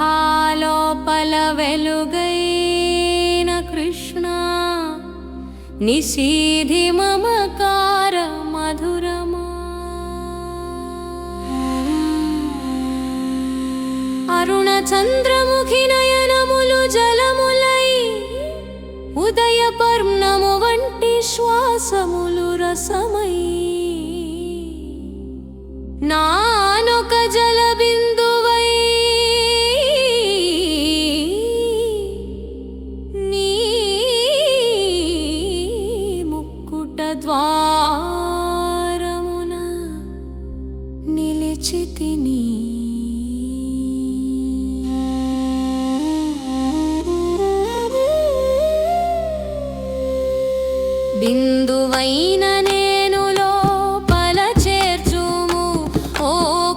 రాధాలోపల వెలుగైన కృష్ణ నిశీధి మమకార మధురమా అరుణ చంద్రముఖి నయనములు జలములై ఉదయ పర్ణము వంటి శ్వాసములు రసమై నానొక జల బిందువై నీ ముక్కుట ద్వారమున నిలిచితిని బిందువైన నేను లోపల చేర్చుము ఓ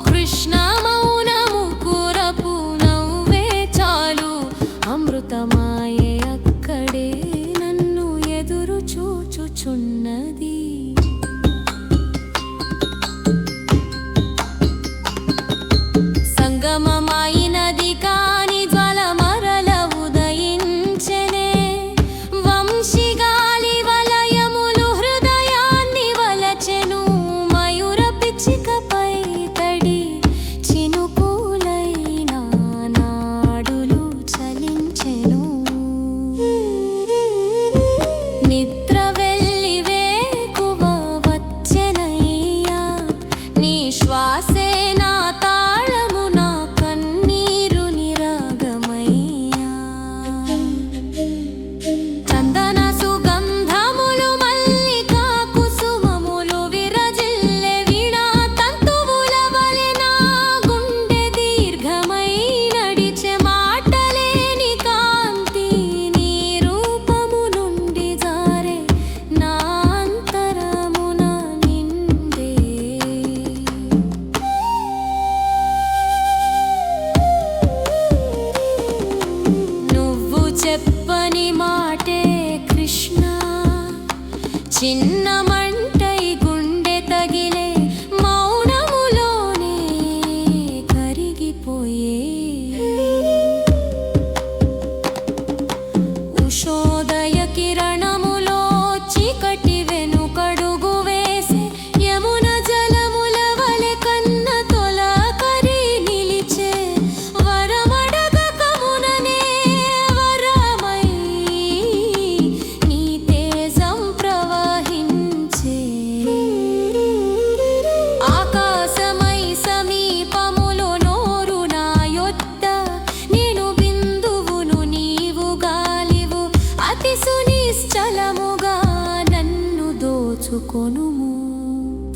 కృష్ణ మౌనము కురపు నవ్వే చాలు అమృతమాయే అక్కడే నన్ను ఎదురు చూచుచున్నది సంగమమైనది కాని జ్వల మరల ఉదయించెనే వంశీ గాలి వలయములు హృదయాన్ని వలచెను మయూర పిచ్చికపై తడి చినుకులైన నాడులు చలించెను నిద్ర వెళ్ళి వేకువ వచ్చెనయ్యా నీ శ్వాసే నా తాళము నా కన్నీరు నిరాగమయ్యా చందన సుగంధములు మల్లికా కుసుమములు విరజిల్లె వీణా తంతువుల వలె నా గుండె దీర్ఘమై నడిచె మాటలేని కాంతి నీ రూపము నుండి జారే నా అంతరమున నిండే నువ్వు చెప్పని మాటే కృష్ణ చిన్న మంటై గుండె తగిలే మౌనములోనే కరిగిపోయే ఉషోదయ కిరణములో చీకటి వెనుకడుగు వేసే యమున జలముల వలె కన్న తొలకరి నిలిచే వరమడగకముననే వరమై నీ తేజం ప్రవహించే ఆకాశమై సమీపములో నోరు నా యొద్ద నేను బిందువును నీవు గాలివు అతి సునిశ్చలముగా నన్ను దోచుకొనుము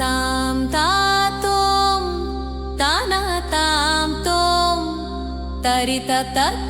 తాం తాతోం తాన తాం తోం తరిత తత్